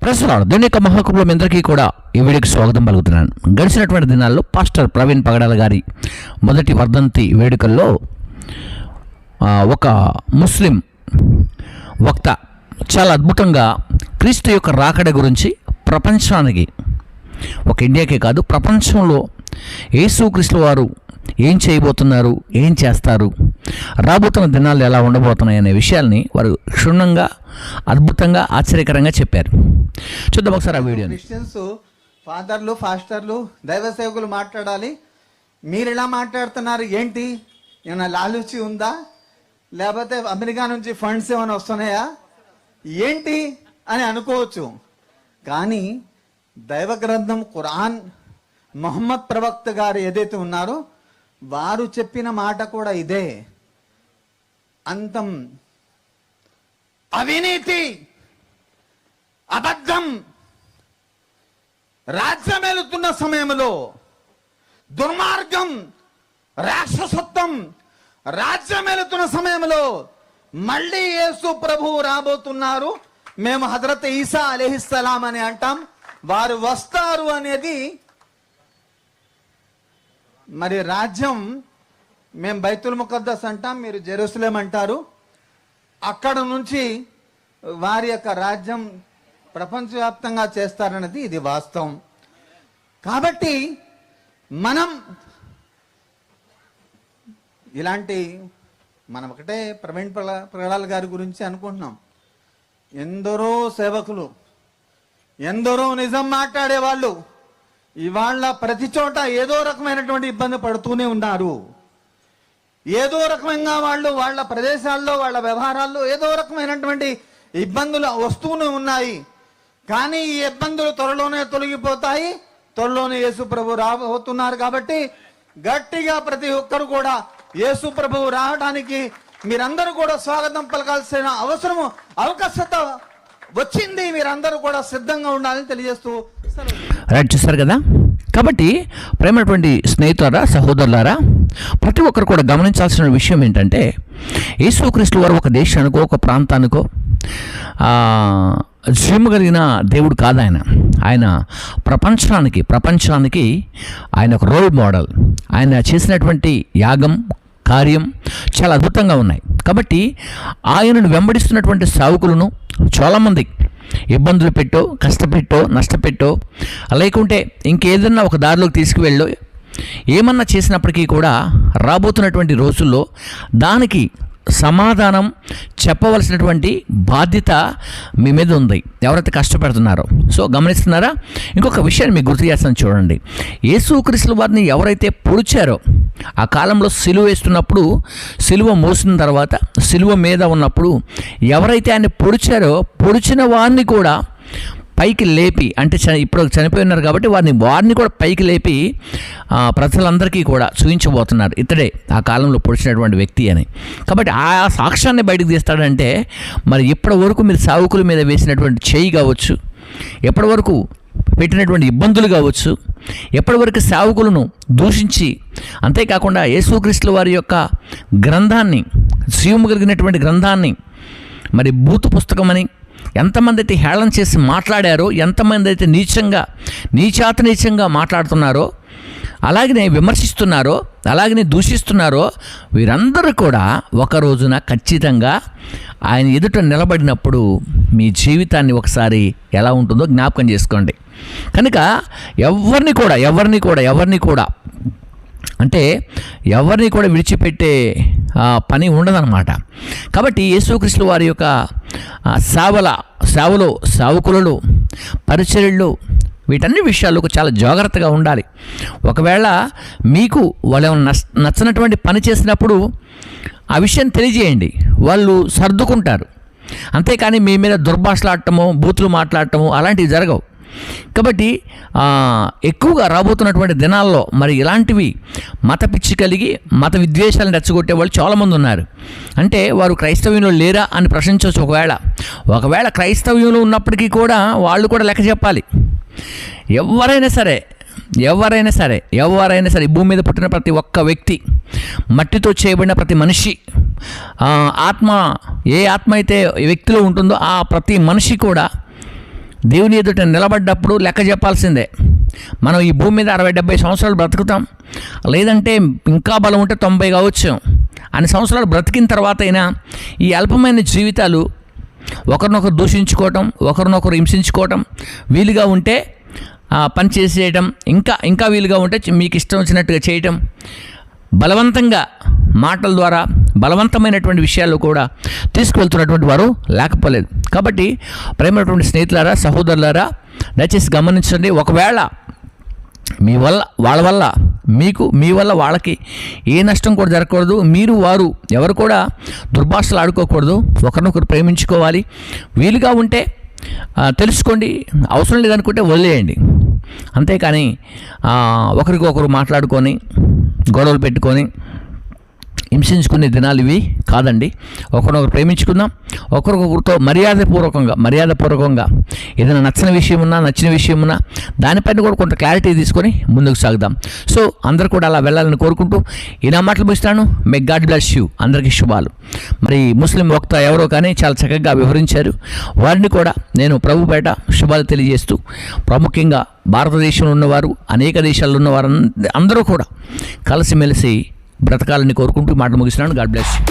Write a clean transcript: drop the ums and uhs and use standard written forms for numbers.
ప్రస్తుతం దీని యొక్క మహాకృపలో మీ అందరికీ కూడా ఈ వీడియోకి స్వాగతం పలుకుతున్నాను. గడిచినటువంటి దినాల్లో పాస్టర్ ప్రవీణ్ పగడాల గారి మొదటి వర్ధంతి వేడుకల్లో ఒక ముస్లిం వక్త చాలా అద్భుతంగా క్రీస్తు యొక్క రాకడ గురించి ప్రపంచానికి, ఒక ఇండియాకే కాదు ప్రపంచంలో యేసుక్రీస్తు వారు ఏం చేయబోతున్నారు, ఏం చేస్తారు, రాబోతున్న దినాలు ఎలా ఉండబోతున్నాయి అనే విషయాల్ని వారు క్షుణ్ణంగా, అద్భుతంగా, ఆశ్చర్యకరంగా చెప్పారు. చూద్దాం ఒకసారి ఆ వీడియోని. క్రిస్టియన్స్ ఫాదర్లు, ఫాస్టర్లు, దైవ సేవకులు మాట్లాడాలి. మీరు ఇలా మాట్లాడుతున్నారు ఏంటి? ఏమైనా లాలూచి ఉందా? లేకపోతే అమెరికా నుంచి ఫండ్స్ ఏమైనా వస్తున్నాయా ఏంటి అని అనుకోవచ్చు. కానీ దైవ గ్రంథం ఖురాన్, మొహమ్మద్ ప్రవక్త గారు ఏదైతే ఉన్నారో వారు చెప్పిన మాట కూడా ఇదే. అంతం, అవినీతి, అబద్ధం రాజ్యమేలుతున్న సమయంలో, దుర్మార్గం, రాక్షసత్వం రాజ్యమేలుతున్న సమయంలో మళ్ళీ యేసు ప్రభువు రాబోతున్నారు. మేము హజరత్ ఈసా అలైహిస్సలాం అని అంటాం. వారు వస్తారు అనేది మరి రాజ్యం. మేము బైతుల్ ముఖద్దస్ అంటాం, మీరు జెరూసలేం అంటారు. అక్కడ నుంచి వారి యొక్క రాజ్యం ప్రపంచవ్యాప్తంగా చేస్తారన్నది ఇది వాస్తవం. కాబట్టి మనం ఒకటే ప్రవీణ్ పగడాల గారి గురించి అనుకుంటున్నాం. ఎందరో సేవకులు, ఎందరో నిజం మాట్లాడే వాళ్ళు ఇవాళ ప్రతి చోట ఏదో రకమైనటువంటి ఇబ్బంది పడుతూనే ఉన్నారు. ఏదో రకమైన వాళ్ళు వాళ్ళ ప్రదేశాల్లో, వాళ్ళ వ్యవహారాల్లో ఏదో రకమైనటువంటి ఇబ్బందులు వస్తూనే ఉన్నాయి. కానీ ఈ ఇబ్బందులు త్వరలోనే తొలగిపోతాయి. త్వరలోనే యేసు ప్రభు రాబోతున్నారు. కాబట్టి గట్టిగా ప్రతి ఒక్కరు కూడా యేసు ప్రభువు రావడానికి మీరందరూ కూడా స్వాగతం పలకాల్సిన అవసరము, అవకాశత వచ్చింది. మీరందరూ కూడా సిద్ధంగా ఉండాలని తెలియజేస్తూ రైట్, చూస్తారు కదా. కాబట్టి ప్రేమైనటువంటి స్నేహితులారా, సహోదరులారా, ప్రతి ఒక్కరు కూడా గమనించాల్సిన విషయం ఏంటంటే, యేసుక్రీస్తు వారు ఒక దేశానికో, ఒక ప్రాంతానికో జీవము కలిగిన దేవుడు కాదు. ఆయన ప్రపంచానికి ఆయన ఒక రోల్ మోడల్. ఆయన చేసినటువంటి యాగం, కార్యం చాలా అద్భుతంగా ఉన్నాయి. కాబట్టి ఆయనను వెంబడిస్తున్నటువంటి సేవకులను చాలామంది ఇబ్బందులు పెట్టో, కష్టపెట్టో, నష్టపెట్టో, లేకుంటే ఇంకేదన్నా ఒక దారిలోకి తీసుకువెళ్ళో ఏమన్నా చేసినప్పటికీ కూడా రాబోతున్నటువంటి రోజుల్లో దానికి సమాధానం చెప్పవలసినటువంటి బాధ్యత మీ మీద ఉంది, ఎవరైతే కష్టపడుతున్నారో. సో గమనిస్తున్నారా? ఇంకొక విషయాన్ని మీకు గుర్తు చేస్తాను, చూడండి. యేసుక్రీస్తు వారిని ఎవరైతే పొడిచారో, ఆ కాలంలో సిలువ వేస్తున్నప్పుడు, సిలువ మోసిన తర్వాత, సిలువ మీద ఉన్నప్పుడు ఎవరైతే ఆయన పొడిచారో, పొడిచిన వారిని కూడా పైకి లేపి, అంటే ఇప్పుడు చనిపోయి ఉన్నారు కాబట్టి వారిని కూడా పైకి లేపి ప్రజలందరికీ కూడా చూపించబోతున్నారు, ఇతడే ఆ కాలంలో పొడిచినటువంటి వ్యక్తి అని. కాబట్టి ఆ సాక్ష్యాన్ని బయటకు తీస్తాడంటే, మరి ఇప్పటి వరకు మీరు సేవకుల మీద వేసినటువంటి చేయి కావచ్చు, ఎప్పటి వరకు పెట్టినటువంటి ఇబ్బందులు కావచ్చు, ఎప్పటివరకు సేవకులను దూషించి, అంతేకాకుండా యేసుక్రీస్తు వారి యొక్క గ్రంథాన్ని, జీవము కలిగినటువంటి గ్రంథాన్ని మరి బూతు పుస్తకమని ఎంతమంది అయితే హేళన చేసి మాట్లాడారో, ఎంతమంది అయితే నీచాతినీచంగా మాట్లాడుతున్నారో, అలాగనే విమర్శిస్తున్నారో, అలాగనే దూషిస్తున్నారో, వీరందరూ కూడా ఒక రోజున ఖచ్చితంగా ఆయన ఎదుట నిలబడినప్పుడు మీ జీవితాన్ని ఒకసారి ఎలా ఉంటుందో జ్ఞాపకం చేసుకోండి. కనుక ఎవరిని కూడా విడిచిపెట్టే పని ఉండదన్నమాట. కాబట్టి యేసుక్రీస్తు వారి యొక్క సేవలో, సేవకులలో, పరిచర్యలు, వీటన్ని విషయాల్లో చాలా జాగ్రత్తగా ఉండాలి. ఒకవేళ మీకు వాళ్ళు నచ్చనటువంటి పని చేసినప్పుడు ఆ విషయం తెలియజేయండి, వాళ్ళు సర్దుకుంటారు. అంతేకాని మీ మీద దుర్భాషలాడటము, బూతులు మాట్లాడటము అలాంటివి జరగవు. కాబట్టి ఎక్కువగా రాబోతున్నటువంటి దినాల్లో మరి ఇలాంటివి మత పిచ్చి కలిగి మత విద్వేషాలను రెచ్చగొట్టే వాళ్ళు చాలామంది ఉన్నారు. అంటే వారు క్రైస్తవ్యంలో లేరా అని ప్రశ్నించవచ్చు. ఒకవేళ క్రైస్తవ్యంలో ఉన్నప్పటికీ కూడా వాళ్ళు కూడా లెక్క చెప్పాలి. ఎవరైనా సరే ఈ భూమి మీద పుట్టిన ప్రతి ఒక్క వ్యక్తి, మట్టితో చేయబడిన ప్రతి మనిషి, ఏ ఆత్మ అయితే వ్యక్తిలో ఉంటుందో ఆ ప్రతి మనిషి కూడా దేవుని ఎదుట నిలబడ్డప్పుడు లెక్క చెప్పాల్సిందే. మనం ఈ భూమి మీద 60-70 సంవత్సరాలు బ్రతుకుతాం, లేదంటే ఇంకా బలం ఉంటే 90 కావచ్చు. అన్ని సంవత్సరాలు బ్రతికిన తర్వాత అయినా ఈ అల్పమైన జీవితాలు ఒకరినొకరు దూషించుకోవటం, ఒకరినొకరు హింసించుకోవటం, వీలుగా ఉంటే పని చేసేయటం, ఇంకా వీలుగా ఉంటే మీకు ఇష్టం వచ్చినట్టుగా చేయటం, బలవంతంగా మాటల ద్వారా బలవంతమైనటువంటి విషయాలు కూడా తీసుకువెళ్తున్నటువంటి వారు లేకపోలేదు. కాబట్టి ప్రేమైనటువంటి స్నేహితులారా, సహోదరులారా, దయచేసి గమనించండి. ఒకవేళ వాళ్ళ వల్ల మీకు, మీ వల్ల వాళ్ళకి ఏ నష్టం కూడా జరగకూడదు. మీరు వారు ఎవరు కూడా దుర్భాషలు ఆడుకోకూడదు. ఒకరినొకరు ప్రేమించుకోవాలి. వీలుగా ఉంటే తెలుసుకోండి, అవసరం లేదనుకుంటే వదిలేయండి. అంతేకాని ఒకరికొకరు మాట్లాడుకొని గొడవలు పెట్టుకొని హింసించుకునే దినాలు ఇవి కాదండి. ఒకరినొకరు ప్రేమించుకుందాం. ఒకరికొకరితో మర్యాదపూర్వకంగా ఏదైనా నచ్చిన విషయం ఉన్నా దానిపైన కూడా కొంత క్లారిటీ తీసుకొని ముందుకు సాగుదాం. సో అందరూ కూడా అలా వెళ్ళాలని కోరుకుంటూ ఈ నా మాటలు ముగిస్తాను. May God bless you. అందరికీ శుభాలు. మరి ముస్లిం వక్త ఎవరో కానీ చాలా చక్కగా వివరించారు. వారిని కూడా నేను ప్రభుపేట శుభాలు తెలియజేస్తూ, ప్రాముఖ్యంగా భారతదేశంలో ఉన్నవారు, అనేక దేశాల్లో ఉన్నవారు అందరూ కూడా కలిసిమెలిసి బ్రతకాలని కోరుకుంటూ మాట ముగిస్తున్నాను. God bless you.